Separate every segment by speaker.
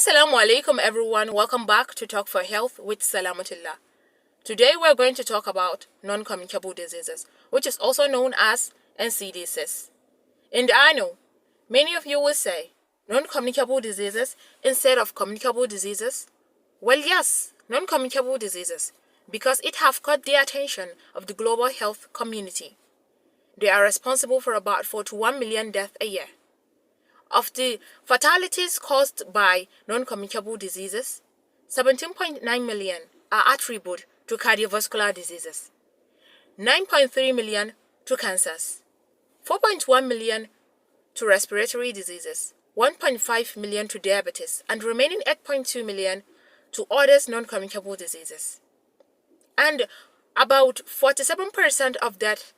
Speaker 1: Assalamu alaikum everyone, welcome back to Talk for Health with Salamatullah. Today we're going to talk about non-communicable diseases, which is also known as NCDs. And I know, many of you will say, non-communicable diseases instead of communicable diseases? Well yes, non-communicable diseases, because it have caught the attention of the global health community. They are responsible for about 41 million deaths a year. Of the fatalities caused by non-communicable diseases, 17.9 million are attributed to cardiovascular diseases, 9.3 million to cancers, 4.1 million to respiratory diseases, 1.5 million to diabetes, and remaining 8.2 million to other non-communicable diseases. And about 47% of death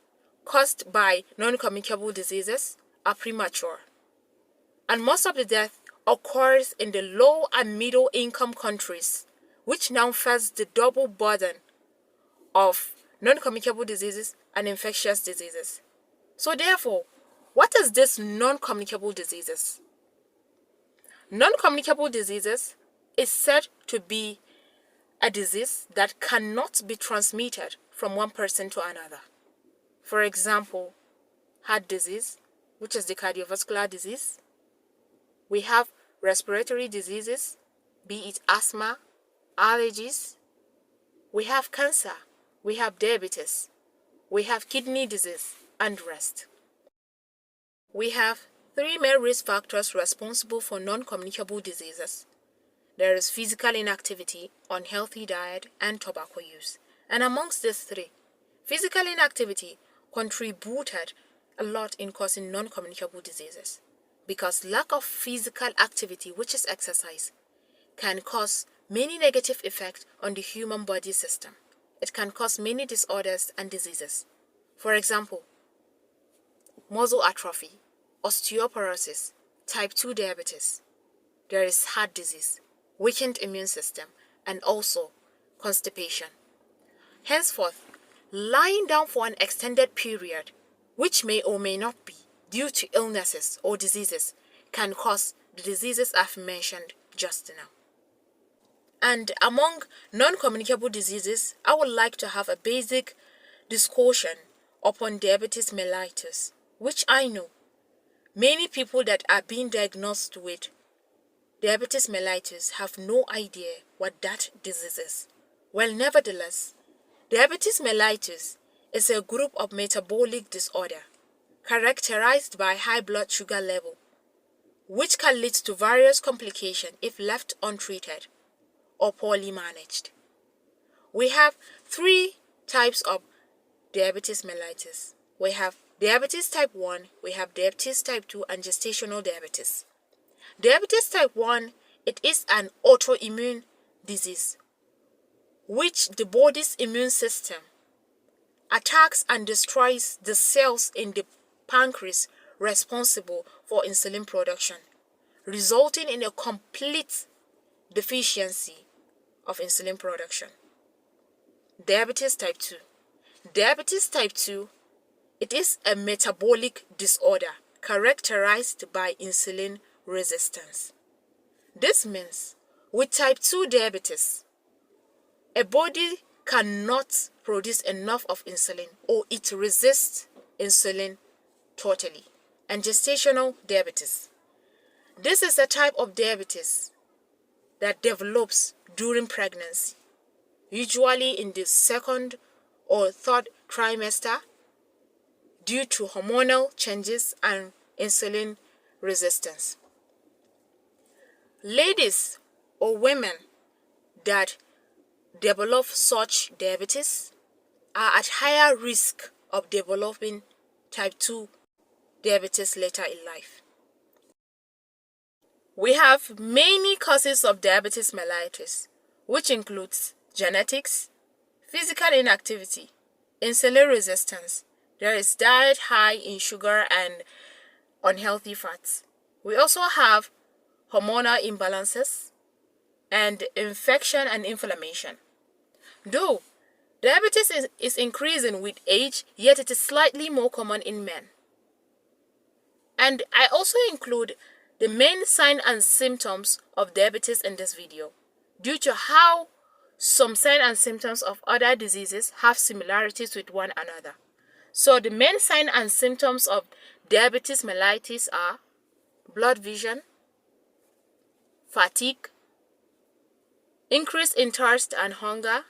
Speaker 1: caused by non-communicable diseases are premature. And most of the death occurs in the low and middle income countries, which now face the double burden of non-communicable diseases and infectious diseases. So therefore, what is this non-communicable diseases? Non-communicable diseases is said to be a disease that cannot be transmitted from one person to another. For example, heart disease, which is the cardiovascular disease. We have respiratory diseases, be it asthma, allergies. We have cancer, we have diabetes, we have kidney disease, and rest. We have three main risk factors responsible for non-communicable diseases. There is physical inactivity, unhealthy diet, and tobacco use. And amongst these three, physical inactivity contributed a lot in causing non-communicable diseases, because lack of physical activity, which is exercise, can cause many negative effects on the human body system. It can cause many disorders and diseases. For example, muscle atrophy, osteoporosis, type 2 diabetes. There is heart disease, weakened immune system, and also constipation. Henceforth, lying down for an extended period, which may or may not be due to illnesses or diseases, can cause the diseases I've mentioned just now. And among non-communicable diseases, I would like to have a basic discussion upon diabetes mellitus, which I know many people that are being diagnosed with diabetes mellitus have no idea what that disease is. Well, nevertheless, diabetes mellitus is a group of metabolic disorder characterized by high blood sugar level, which can lead to various complications if left untreated or poorly managed. We have three types of diabetes mellitus. We have diabetes type 1, we have diabetes type 2, and gestational diabetes. Diabetes type 1, it is an autoimmune disease which the body's immune system attacks and destroys the cells in the pancreas responsible for insulin production, resulting in a complete deficiency of insulin production. Diabetes type 2. Diabetes type 2, it is a metabolic disorder characterized by insulin resistance. This means with type 2 diabetes, a body cannot produce enough of insulin, or it resists insulin totally. And gestational diabetes. This is a type of diabetes that develops during pregnancy, usually in the second or third trimester, due to hormonal changes and insulin resistance. Ladies or women that develop such diabetes are at higher risk of developing type 2 diabetes later in life. We have many causes of diabetes mellitus, which includes genetics, physical inactivity, insulin resistance. There is diet high in sugar and unhealthy fats. We also have hormonal imbalances and infection and inflammation. Though diabetes is increasing with age, yet it is slightly more common in men. And I also include the main signs and symptoms of diabetes in this video, due to how some signs and symptoms of other diseases have similarities with one another. So the main signs and symptoms of diabetes mellitus are blurred vision, fatigue, increase in thirst and hunger,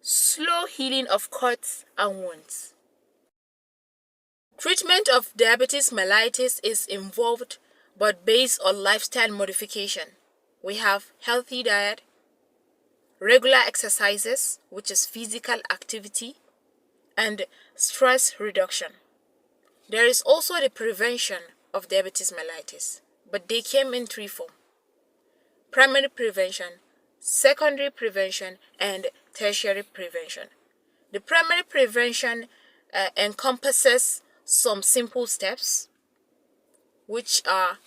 Speaker 1: slow healing of cuts and wounds. Treatment of diabetes mellitus is involved but based on lifestyle modification. We have healthy diet, regular exercises, which is physical activity, and stress reduction. There is also the prevention of diabetes mellitus, but they came in three forms: primary prevention, secondary prevention, and tertiary prevention. The primary prevention encompasses some simple steps, which are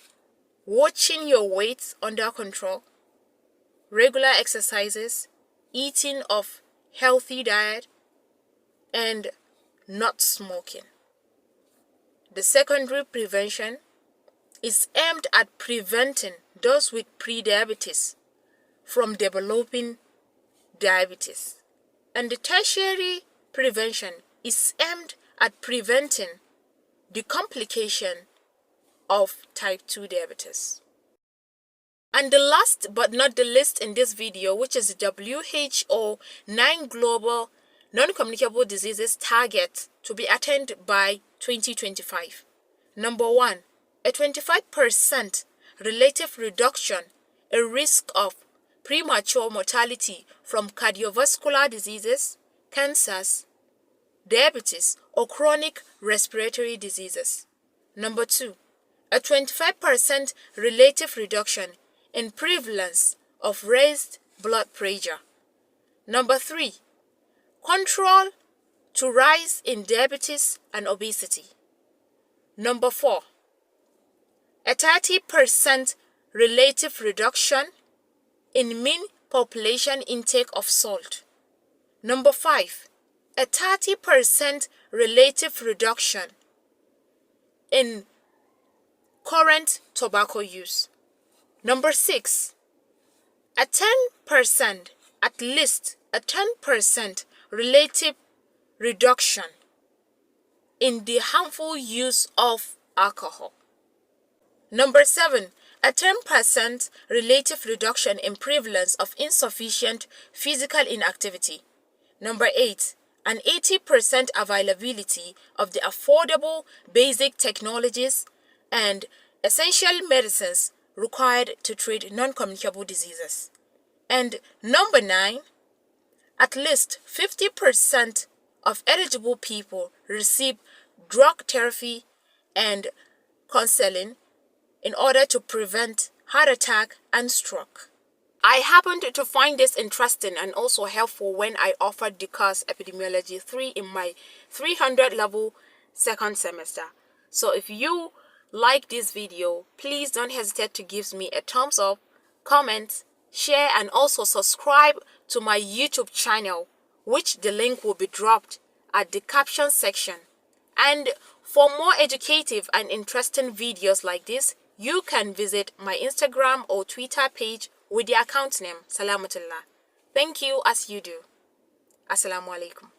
Speaker 1: watching your weight under control, regular exercises, eating of healthy diet, and not smoking. The secondary prevention is aimed at preventing those with pre-diabetes from developing diabetes. And the tertiary prevention is aimed at preventing the complication of type 2 diabetes. And the last but not the least in this video, which is the WHO 9 global non-communicable diseases target to be attained by 2025. Number 1, a 25% relative reduction in risk of premature mortality from cardiovascular diseases, cancers, diabetes, or chronic respiratory diseases. Number 2, a 25% relative reduction in prevalence of raised blood pressure. Number 3, control to rise in diabetes and obesity. Number 4, a 30% relative reduction in mean population intake of salt. Number 5, a 30% relative reduction in current tobacco use. Number 6, a 10%, at least a 10% relative reduction in the harmful use of alcohol. Number 7, a 10% relative reduction in prevalence of insufficient physical inactivity. Number 8, an 80% availability of the affordable basic technologies and essential medicines required to treat non-communicable diseases. And number 9, at least 50% of eligible people receive drug therapy and counseling in order to prevent heart attack and stroke. I happened to find this interesting and also helpful when I offered the course Epidemiology 3 in my 300 level second semester. So if you like this video, please don't hesitate to give me a thumbs up, comment, share, and also subscribe to my YouTube channel, which the link will be dropped at the caption section. And for more educative and interesting videos like this, you can visit my Instagram or Twitter page with the account name Salamatullah. Thank you as you do. Assalamu alaikum.